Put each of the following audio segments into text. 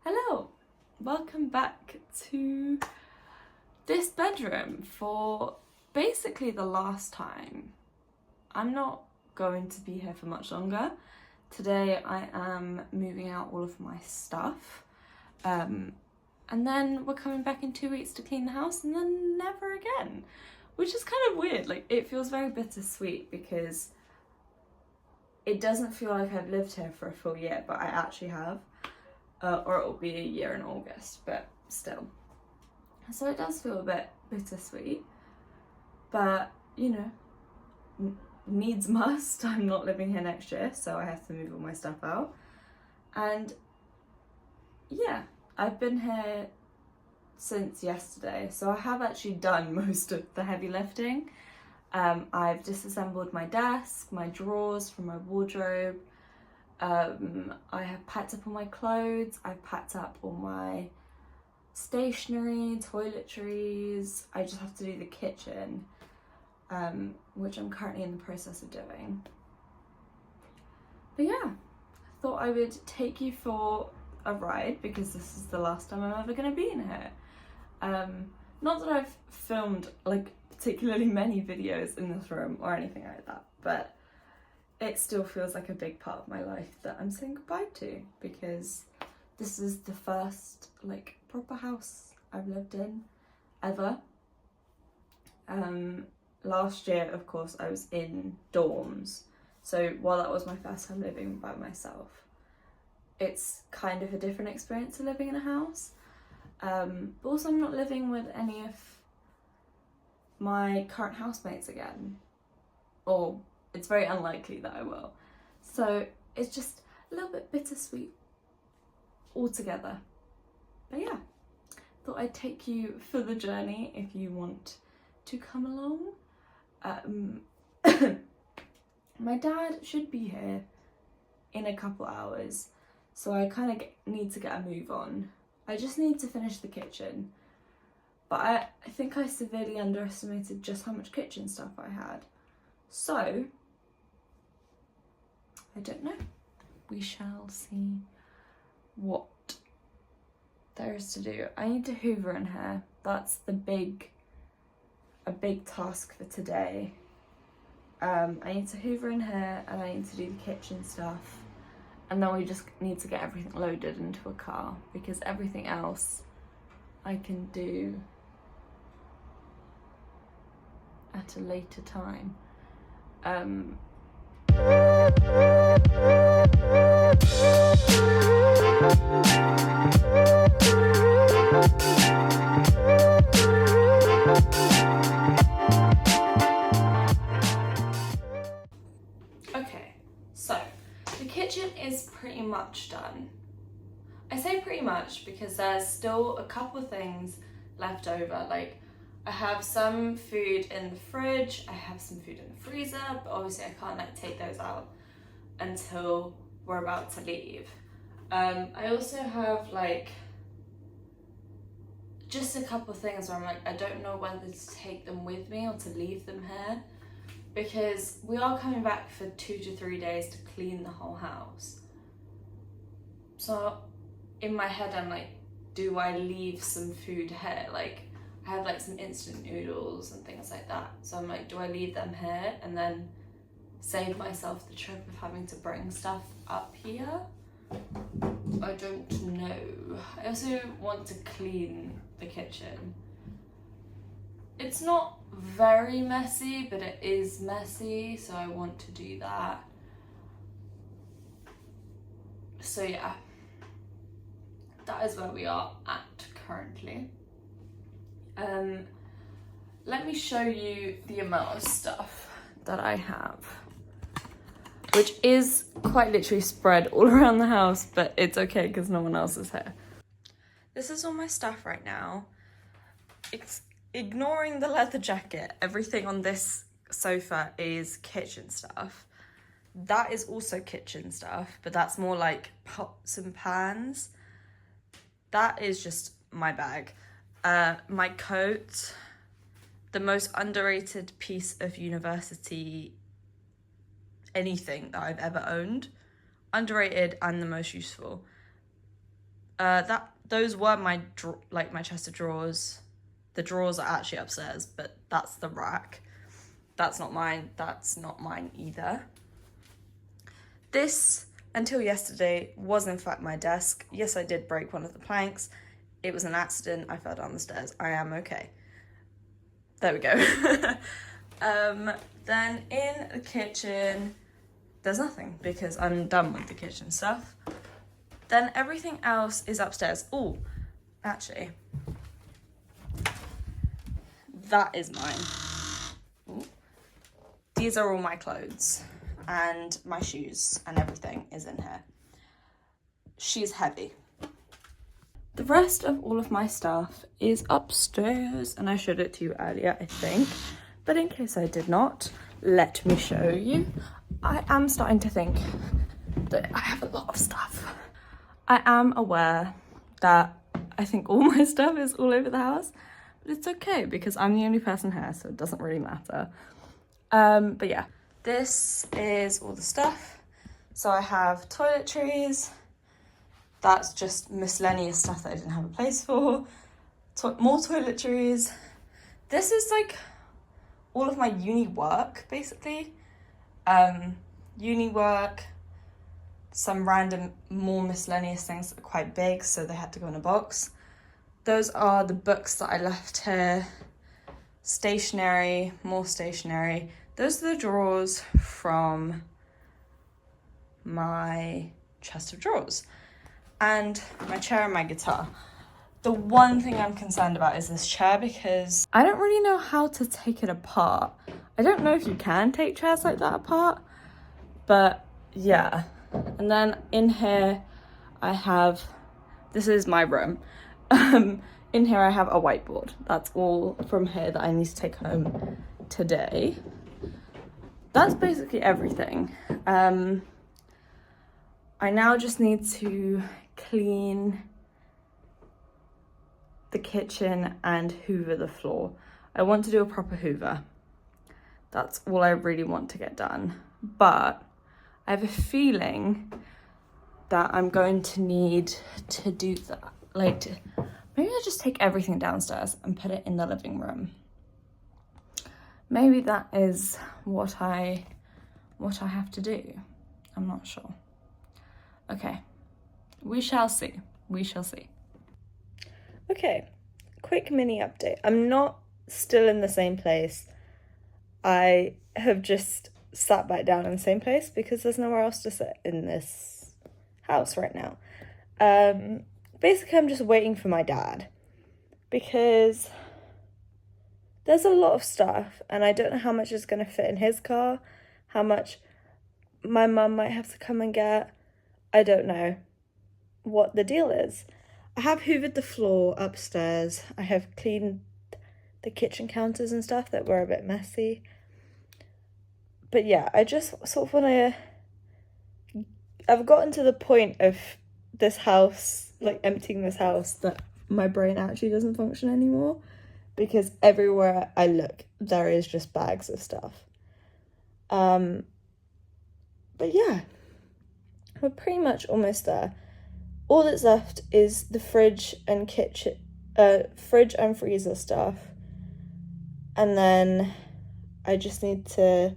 Hello, welcome back to this bedroom for basically the last time. I'm not going to be here for much longer. Today I am moving out all of my stuff, and then we're coming back in 2 weeks to clean the house and then never again, which is kind of weird. Like, it feels very bittersweet because it doesn't feel like I've lived here for a full year, but I actually have. Or it'll be a year in August, but still. So it does feel a bit bittersweet, but you know, needs must. I'm not living here next year, so I have to move all my stuff out. And yeah, I've been here since yesterday, so I have actually done most of the heavy lifting. I've disassembled my desk, my drawers from my wardrobe. I have packed up all my clothes, I've packed up all my stationery, toiletries. I just have to do the kitchen, which I'm currently in the process of doing. But yeah, I thought I would take you for a ride because this is the last time I'm ever going to be in here. Not that I've filmed like particularly many videos in this room or anything like that, but it still feels like a big part of my life that I'm saying goodbye to, because this is the first like proper house I've lived in ever. Last year, of course, I was in dorms, so while that was my first time living by myself, it's kind of a different experience to living in a house. But also I'm not living with any of my current housemates again, or it's very unlikely that I will. So it's just a little bit bittersweet altogether. But yeah, thought I'd take you for the journey if you want to come along. My dad should be here in a couple hours, so I kind of need to get a move on. I just need to finish the kitchen. But I think I severely underestimated just how much kitchen stuff I had. So I don't know. We shall see what there is to do. I need to hoover in here. That's a big task for today. I need to hoover in here and I need to do the kitchen stuff. And then we just need to get everything loaded into a car, because everything else I can do at a later time. Okay, so the kitchen is pretty much done. I say pretty much because there's still a couple of things left over. Like, I have some food in the fridge, I have some food in the freezer, but obviously I can't like take those out until we're about to leave. I also have like just a couple of things where I'm like, I don't know whether to take them with me or to leave them here, because we are coming back for 2 to 3 days to clean the whole house. So in my head I'm like, do I leave some food here? Like, I have like some instant noodles and things like that. So I'm like, do I leave them here and then save myself the trip of having to bring stuff up here? I don't know. I also want to clean the kitchen. It's not very messy, but it is messy, so I want to do that. So yeah, that is where we are at currently. Let me show you the amount of stuff that I have, which is quite literally spread all around the house, but it's okay because no one else is here. This is all my stuff right now. Ignoring the leather jacket, everything on this sofa is kitchen stuff. That is also kitchen stuff, but that's more like pots and pans. That is just my bag. My coat, the most underrated piece of university anything that I've ever owned. Underrated and the most useful. Those were my my chest of drawers. The drawers are actually upstairs, but that's the rack. That's not mine. That's not mine either. This, until yesterday, was in fact my desk. Yes, I did break one of the planks. It was an accident. I fell down the stairs. I am okay. There we go. Then in the kitchen, there's nothing because I'm done with the kitchen stuff. Then everything else is upstairs. Oh, actually, that is mine. Ooh. These are all my clothes and my shoes and everything is in here. She's heavy. The rest of all of my stuff is upstairs, and I showed it to you earlier, I think. But in case I did not, let me show you. I am starting to think that I have a lot of stuff. I am aware that I think all my stuff is all over the house, but it's okay because I'm the only person here, so it doesn't really matter. But yeah, this is all the stuff. So I have toiletries. That's just miscellaneous stuff that I didn't have a place for. More toiletries. This is like all of my uni work, basically. Uni work, some random more miscellaneous things that are quite big, so they had to go in a box. Those are the books that I left here. Stationery, more stationery. Those are the drawers from my chest of drawers. And my chair and my guitar. The one thing I'm concerned about is this chair because I don't really know how to take it apart. I don't know if you can take chairs like that apart, but yeah. And then in here I have, this is my room. In here I have a whiteboard. That's all from here that I need to take home today. That's basically everything. I now just need to clean the kitchen and hoover the floor. I want to do a proper hoover. That's all I really want to get done. But I have a feeling that I'm going to need to do that. Maybe I'll just take everything downstairs and put it in the living room. Maybe that is what I have to do. I'm not sure. Okay, we shall see. We shall see. Okay, quick mini update. I'm not still in the same place. I have just sat back down in the same place because there's nowhere else to sit in this house right now. Basically, I'm just waiting for my dad because there's a lot of stuff and I don't know how much is going to fit in his car, how much my mum might have to come and get. I don't know what the deal is. I have hoovered the floor upstairs. I have cleaned the kitchen counters and stuff that were a bit messy. But yeah, I just sort of want to... I've gotten to the point of this house, emptying this house, that my brain actually doesn't function anymore. Because everywhere I look, there is just bags of stuff. But yeah, we're pretty much almost there. All that's left is the fridge and freezer stuff. And then I just need to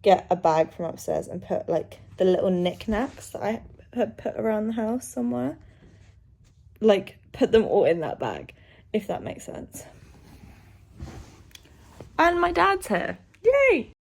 get a bag from upstairs and put the little knickknacks that I had put around the house somewhere. Put them all in that bag, if that makes sense. And my dad's here. Yay!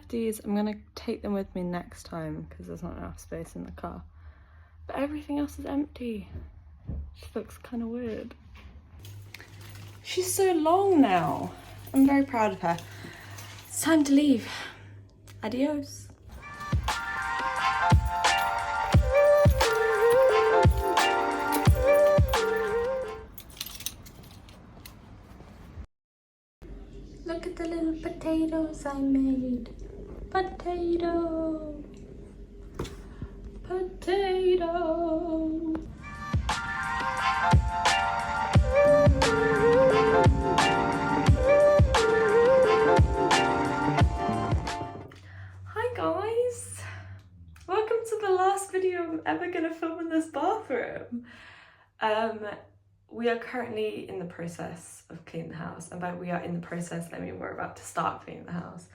of these. I'm gonna take them with me next time because there's not enough space in the car. But everything else is empty. She looks kind of weird. She's so long now. I'm very proud of her. It's time to leave. Adios. Look at the little potatoes I made. Potato. Potato. Hi guys. Welcome to the last video I'm ever gonna film in this bathroom. We are currently in the process of cleaning the house, and by we are in the process, I mean we're about to start cleaning the house.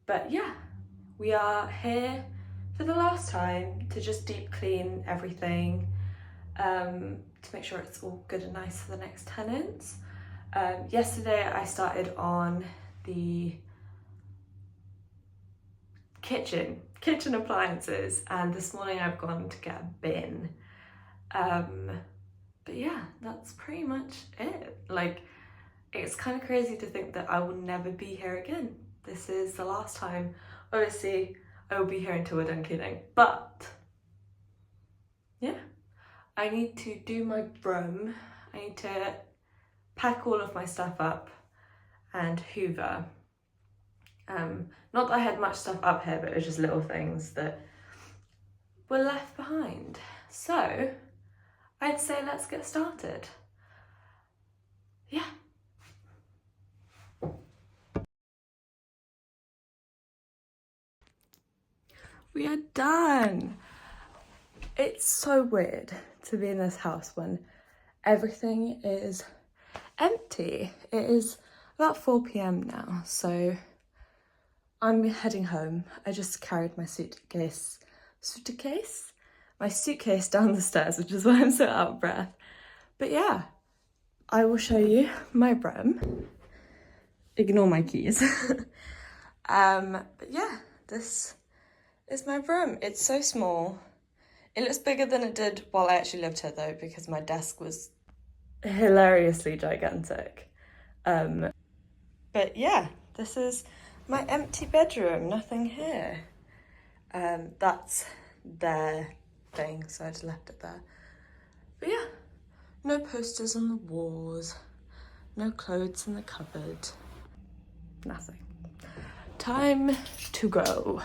But yeah, we are here for the last time to just deep clean everything, to make sure it's all good and nice for the next tenants. Yesterday I started on the kitchen appliances, and this morning I've gone to get a bin. But yeah, that's pretty much it. Like, it's kind of crazy to think that I will never be here again. This is the last time. Obviously, I will be here until we're done cleaning, but yeah, I need to do my broom. I need to pack all of my stuff up and hoover. Not that I had much stuff up here, but it was just little things that were left behind. So I'd say let's get started. Yeah. We are done. It's so weird to be in this house when everything is empty. It is about 4 p.m. now, so I'm heading home. I just carried my suitcase down the stairs, which is why I'm so out of breath. But yeah, I will show you my broom. Ignore my keys. But yeah, this is my broom. It's so small. It looks bigger than it did while I actually lived here though, because my desk was hilariously gigantic. But yeah, this is my empty bedroom, nothing here. That's their thing, so I just left it there. But yeah, no posters on the walls, no clothes in the cupboard, nothing. Time to go.